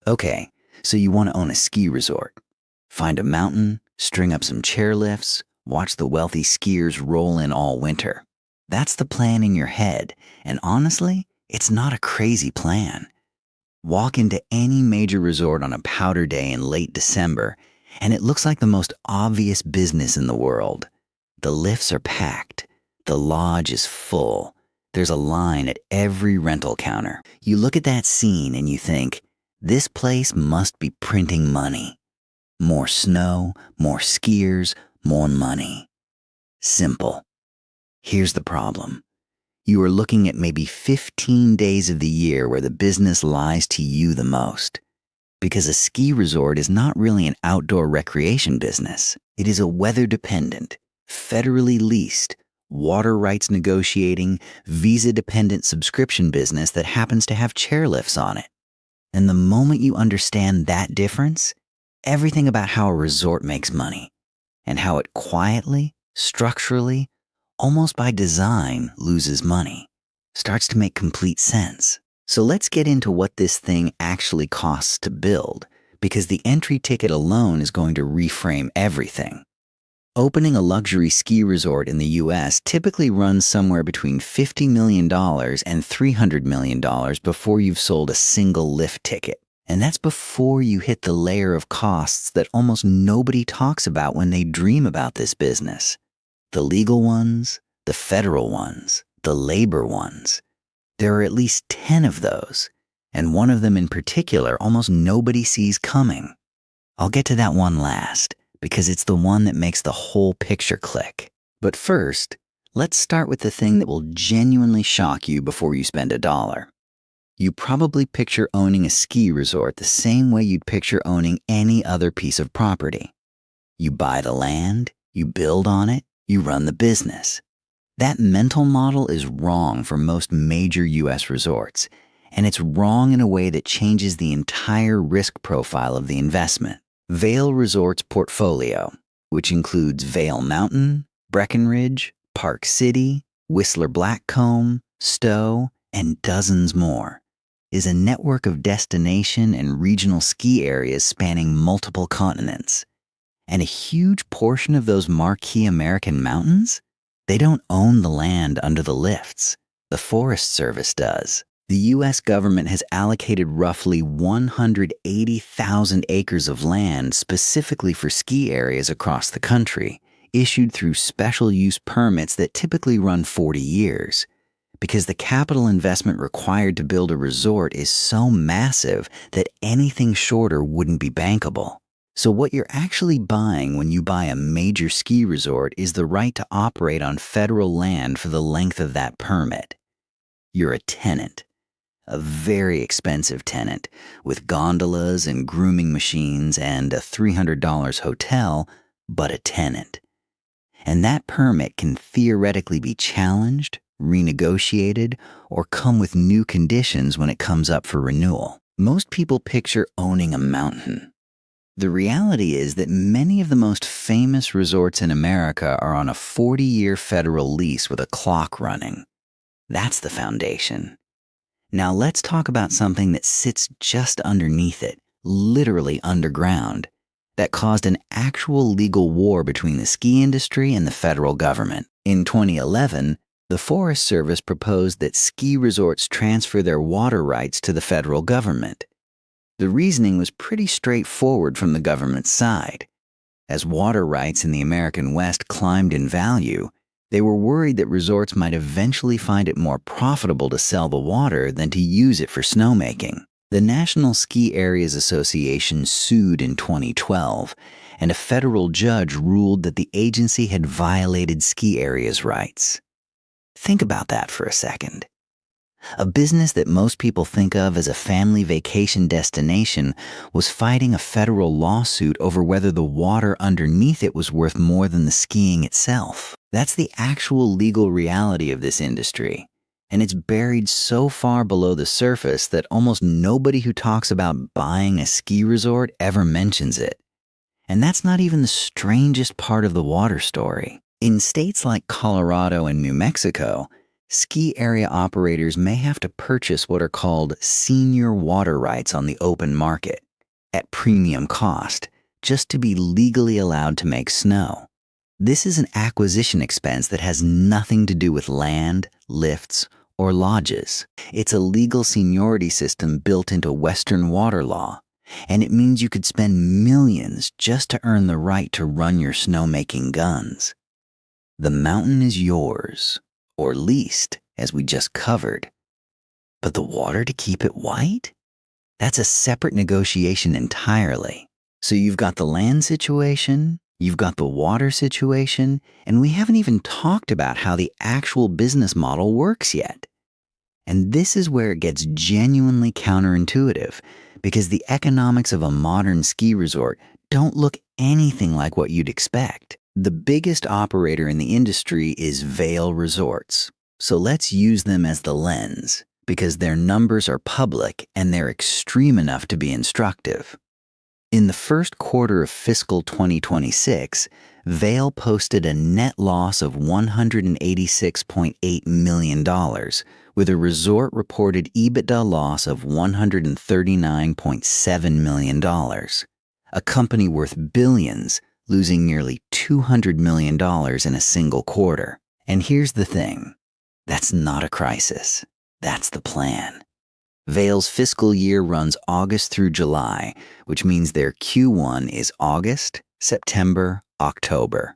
Okay, so you want to own a ski resort. Find a mountain, string up some chairlifts, watch the wealthy skiers roll in all winter. That's the plan in your head, and honestly, it's not a crazy plan. Walk into any major resort on a powder day in late December, and it looks like the most obvious business in the world. The lifts are packed. The lodge is full. There's a line at every rental counter. You look at that scene and you think, this place must be printing money. More snow, more skiers, more money. Simple. Here's the problem. You are looking at maybe 15 days of the year where the business lies to you the most. Because a ski resort is not really an outdoor recreation business. It is a weather-dependent, federally leased, water rights negotiating, visa-dependent subscription business that happens to have chairlifts on it. And the moment you understand that difference, everything about how a resort makes money and how it quietly, structurally, almost by design loses money starts to make complete sense. So let's get into what this thing actually costs to build, because the entry ticket alone is going to reframe everything. Opening a luxury ski resort in the US typically runs somewhere between $50 million and $300 million before you've sold a single lift ticket. And that's before you hit the layer of costs that almost nobody talks about when they dream about this business. The legal ones, the federal ones, the labor ones. There are at least 10 of those, and one of them in particular almost nobody sees coming. I'll get to that one last, because it's the one that makes the whole picture click. But first, let's start with the thing that will genuinely shock you before you spend $1. You probably picture owning a ski resort the same way you'd picture owning any other piece of property. You buy the land, you build on it, you run the business. That mental model is wrong for most major US resorts, and it's wrong in a way that changes the entire risk profile of the investment. Vail Resorts' portfolio, which includes Vail Mountain, Breckenridge, Park City, Whistler Blackcomb, Stowe, and dozens more, is a network of destination and regional ski areas spanning multiple continents. And a huge portion of those marquee American mountains, they don't own the land under the lifts. The Forest Service does. The U.S. government has allocated roughly 180,000 acres of land specifically for ski areas across the country, issued through special use permits that typically run 40 years. Because the capital investment required to build a resort is so massive that anything shorter wouldn't be bankable. So what you're actually buying when you buy a major ski resort is the right to operate on federal land for the length of that permit. You're a tenant. A very expensive tenant, with gondolas and grooming machines and a $300 hotel, but a tenant. And that permit can theoretically be challenged, renegotiated, or come with new conditions when it comes up for renewal. Most people picture owning a mountain. The reality is that many of the most famous resorts in America are on a 40-year federal lease with a clock running. That's the foundation. Now let's talk about something that sits just underneath it, literally underground, that caused an actual legal war between the ski industry and the federal government. In 2011, the Forest Service proposed that ski resorts transfer their water rights to the federal government. The reasoning was pretty straightforward from the government's side. As water rights in the American West climbed in value, they were worried that resorts might eventually find it more profitable to sell the water than to use it for snowmaking. The National Ski Areas Association sued in 2012, and a federal judge ruled that the agency had violated ski areas' rights. Think about that for a second. A business that most people think of as a family vacation destination was fighting a federal lawsuit over whether the water underneath it was worth more than the skiing itself. That's the actual legal reality of this industry, and it's buried so far below the surface that almost nobody who talks about buying a ski resort ever mentions it. And that's not even the strangest part of the water story. In states like Colorado and New Mexico, ski area operators may have to purchase what are called senior water rights on the open market at premium cost just to be legally allowed to make snow. This is an acquisition expense that has nothing to do with land, lifts, or lodges. It's a legal seniority system built into Western water law, and it means you could spend millions just to earn the right to run your snowmaking guns. The mountain is yours, or leased, as we just covered. But the water to keep it white? That's a separate negotiation entirely. So you've got the land situation, you've got the water situation, and we haven't even talked about how the actual business model works yet. And this is where it gets genuinely counterintuitive, because the economics of a modern ski resort don't look anything like what you'd expect. The biggest operator in the industry is Vail Resorts, so let's use them as the lens, because their numbers are public and they're extreme enough to be instructive. In the first quarter of fiscal 2026, Vail posted a net loss of $186.8 million, with a resort-reported EBITDA loss of $139.7 million. A company worth billions, losing nearly $200 million in a single quarter. And here's the thing. That's not a crisis. That's the plan. Vail's fiscal year runs August through July, which means their Q1 is August, September, October.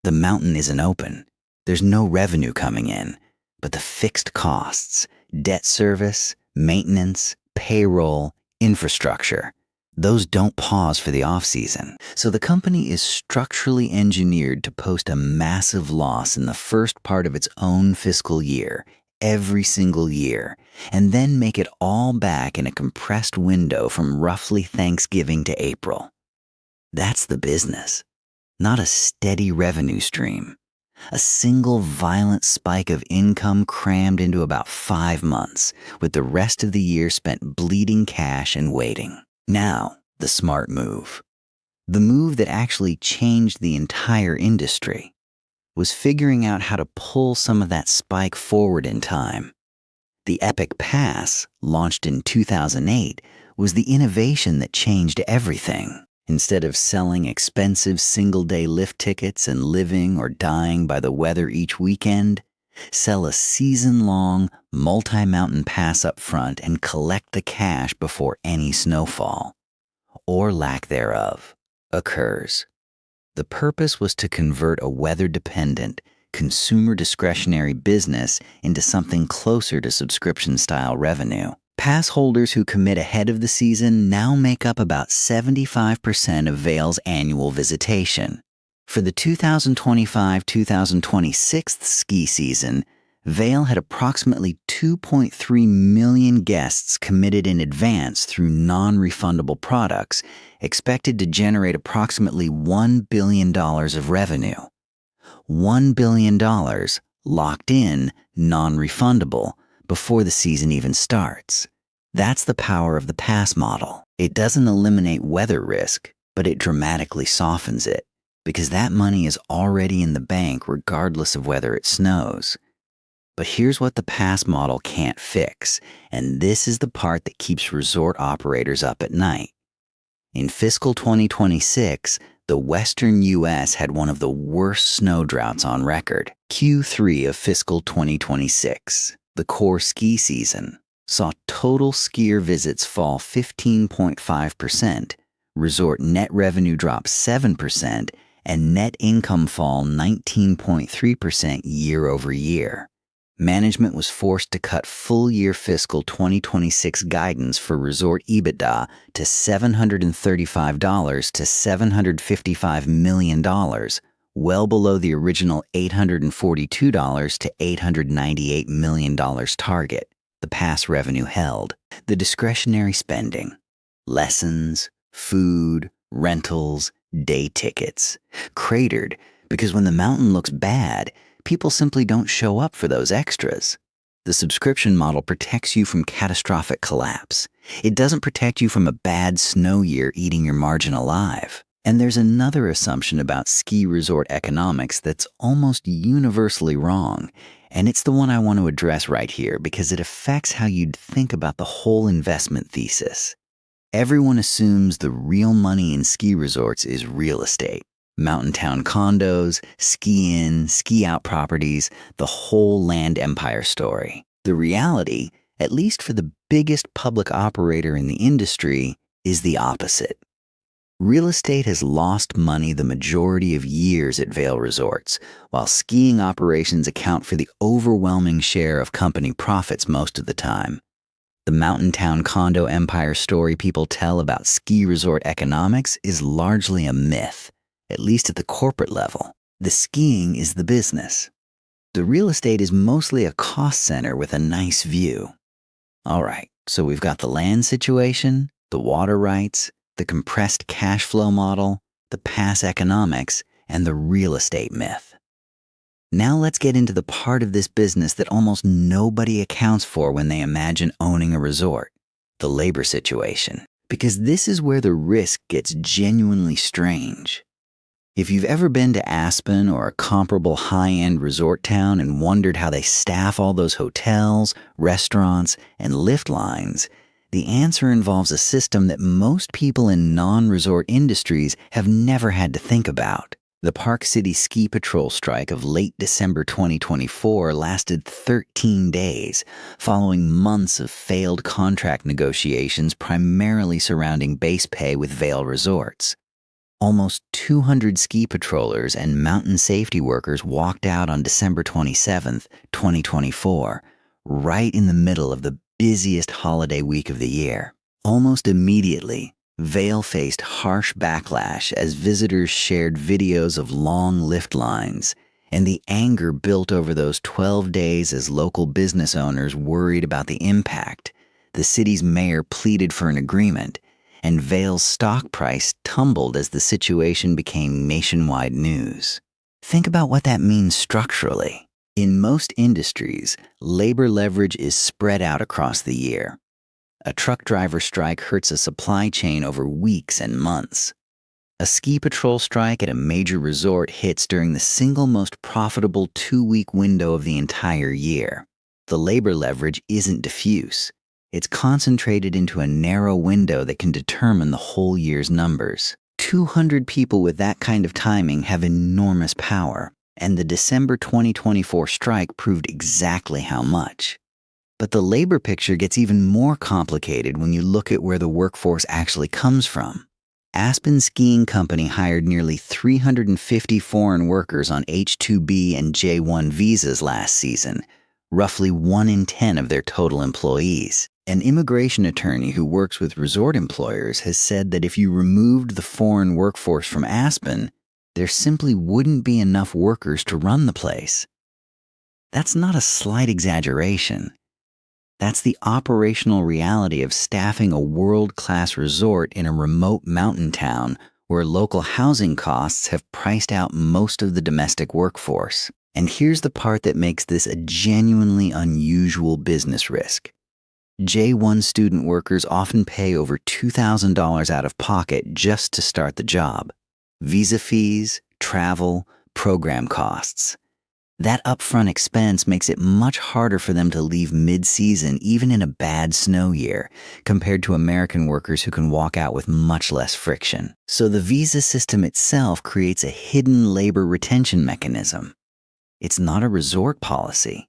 The mountain isn't open. There's no revenue coming in, but the fixed costs, debt service, maintenance, payroll, infrastructure, those don't pause for the off-season. So the company is structurally engineered to post a massive loss in the first part of its own fiscal year, every single year, and then make it all back in a compressed window from roughly Thanksgiving to April. That's the business, not a steady revenue stream. A single violent spike of income crammed into about 5 months, with the rest of the year spent bleeding cash and waiting. Now, the smart move. The move that actually changed the entire industry was figuring out how to pull some of that spike forward in time. The Epic Pass, launched in 2008, was the innovation that changed everything. Instead of selling expensive single-day lift tickets and living or dying by the weather each weekend, sell a season-long, multi-mountain pass up front and collect the cash before any snowfall, or lack thereof, occurs. The purpose was to convert a weather-dependent, consumer discretionary business into something closer to subscription-style revenue. Pass holders who commit ahead of the season now make up about 75% of Vail's annual visitation. For the 2025-2026 ski season, Vail had approximately 2.3 million guests committed in advance through non-refundable products, expected to generate approximately $1 billion of revenue. $1 billion locked in, non-refundable, before the season even starts. That's the power of the pass model. It doesn't eliminate weather risk, but it dramatically softens it, because that money is already in the bank regardless of whether it snows. But here's what the pass model can't fix, and this is the part that keeps resort operators up at night. In fiscal 2026, the western U.S. had one of the worst snow droughts on record. Q3 of fiscal 2026, the core ski season, saw total skier visits fall 15.5%, resort net revenue drop 7%, and net income fall 19.3% year over year. Management was forced to cut full-year fiscal 2026 guidance for resort EBITDA to $735 to $755 million, well below the original $842 to $898 million target. The pass revenue held. The discretionary spending, lessons, food, rentals, day tickets, cratered because when the mountain looks bad, people simply don't show up for those extras. The subscription model protects you from catastrophic collapse. It doesn't protect you from a bad snow year eating your margin alive. And there's another assumption about ski resort economics that's almost universally wrong, and it's the one I want to address right here because it affects how you'd think about the whole investment thesis. Everyone assumes the real money in ski resorts is real estate. Mountain town condos, ski-in, ski-out properties, the whole land empire story. The reality, at least for the biggest public operator in the industry, is the opposite. Real estate has lost money the majority of years at Vail Resorts, while skiing operations account for the overwhelming share of company profits most of the time. The mountain town condo empire story people tell about ski resort economics is largely a myth, at least at the corporate level. The skiing is the business. The real estate is mostly a cost center with a nice view. All right, so we've got the land situation, the water rights, the compressed cash flow model, the pass economics, and the real estate myth. Now let's get into the part of this business that almost nobody accounts for when they imagine owning a resort, the labor situation, because this is where the risk gets genuinely strange. If you've ever been to Aspen or a comparable high-end resort town and wondered how they staff all those hotels, restaurants, and lift lines, the answer involves a system that most people in non-resort industries have never had to think about. The Park City Ski Patrol strike of late December 2024 lasted 13 days, following months of failed contract negotiations primarily surrounding base pay with Vail Resorts. Almost 200 ski patrollers and mountain safety workers walked out on December 27, 2024, right in the middle of the busiest holiday week of the year. Almost immediately, Vail faced harsh backlash as visitors shared videos of long lift lines, and the anger built over those 12 days as local business owners worried about the impact. The city's mayor pleaded for an agreement, and Vail's stock price tumbled as the situation became nationwide news. Think about what that means structurally. In most industries, labor leverage is spread out across the year. A truck driver strike hurts a supply chain over weeks and months. A ski patrol strike at a major resort hits during the single most profitable 2-week window of the entire year. The labor leverage isn't diffuse. It's concentrated into a narrow window that can determine the whole year's numbers. 200 people with that kind of timing have enormous power, and the December 2024 strike proved exactly how much. But the labor picture gets even more complicated when you look at where the workforce actually comes from. Aspen Skiing Company hired nearly 350 foreign workers on H-2B and J-1 visas last season, roughly 1 in 10 of their total employees. An immigration attorney who works with resort employers has said that if you removed the foreign workforce from Aspen, there simply wouldn't be enough workers to run the place. That's not a slight exaggeration. That's the operational reality of staffing a world-class resort in a remote mountain town where local housing costs have priced out most of the domestic workforce. And here's the part that makes this a genuinely unusual business risk. J-1 student workers often pay over $2,000 out of pocket just to start the job. Visa fees, travel, program costs. That upfront expense makes it much harder for them to leave mid-season even in a bad snow year, compared to American workers who can walk out with much less friction. So the visa system itself creates a hidden labor retention mechanism. It's not a resort policy.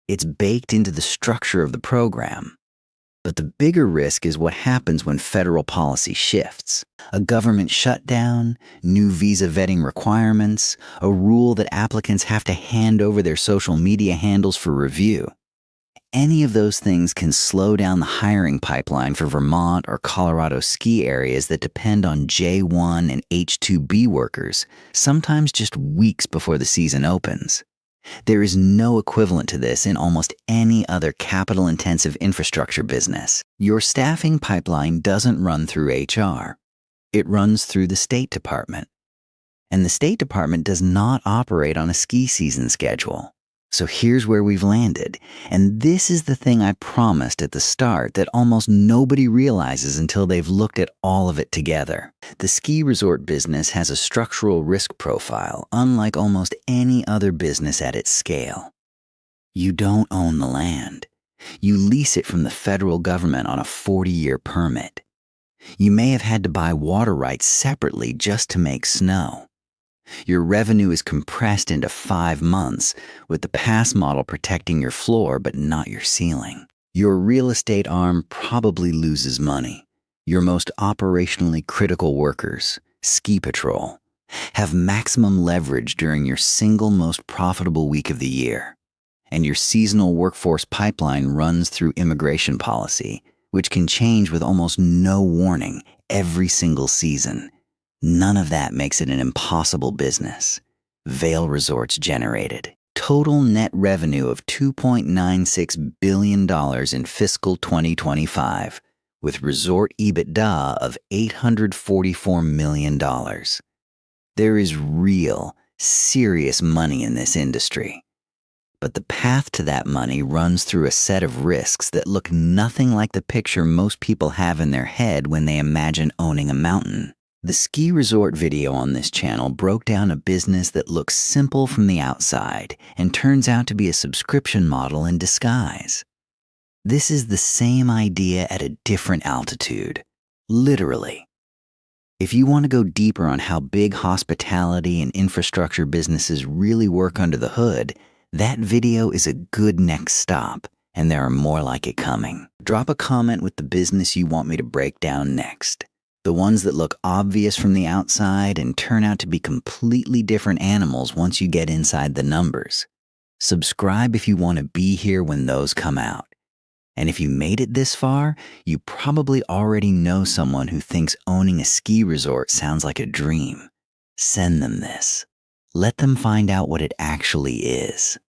It's baked into the structure of the program. But the bigger risk is what happens when federal policy shifts. A government shutdown, new visa vetting requirements, a rule that applicants have to hand over their social media handles for review. Any of those things can slow down the hiring pipeline for Vermont or Colorado ski areas that depend on J-1 and H-2B workers, sometimes just weeks before the season opens. There is no equivalent to this in almost any other capital-intensive infrastructure business. Your staffing pipeline doesn't run through HR. It runs through the State Department. And the State Department does not operate on a ski season schedule. So here's where we've landed, and this is the thing I promised at the start that almost nobody realizes until they've looked at all of it together. The ski resort business has a structural risk profile unlike almost any other business at its scale. You don't own the land. You lease it from the federal government on a 40-year permit. You may have had to buy water rights separately just to make snow. Your revenue is compressed into 5 months, with the pass model protecting your floor but not your ceiling. Your real estate arm probably loses money. Your most operationally critical workers, ski patrol, have maximum leverage during your single most profitable week of the year. And your seasonal workforce pipeline runs through immigration policy, which can change with almost no warning every single season. None of that makes it an impossible business. Vail Resorts generated total net revenue of $2.96 billion in fiscal 2025, with resort EBITDA of $844 million. There is real, serious money in this industry. But the path to that money runs through a set of risks that look nothing like the picture most people have in their head when they imagine owning a mountain. The ski resort video on this channel broke down a business that looks simple from the outside and turns out to be a subscription model in disguise. This is the same idea at a different altitude, literally. If you want to go deeper on how big hospitality and infrastructure businesses really work under the hood, that video is a good next stop, and there are more like it coming. Drop a comment with the business you want me to break down next. The ones that look obvious from the outside and turn out to be completely different animals once you get inside the numbers. Subscribe if you want to be here when those come out. And if you made it this far, you probably already know someone who thinks owning a ski resort sounds like a dream. Send them this. Let them find out what it actually is.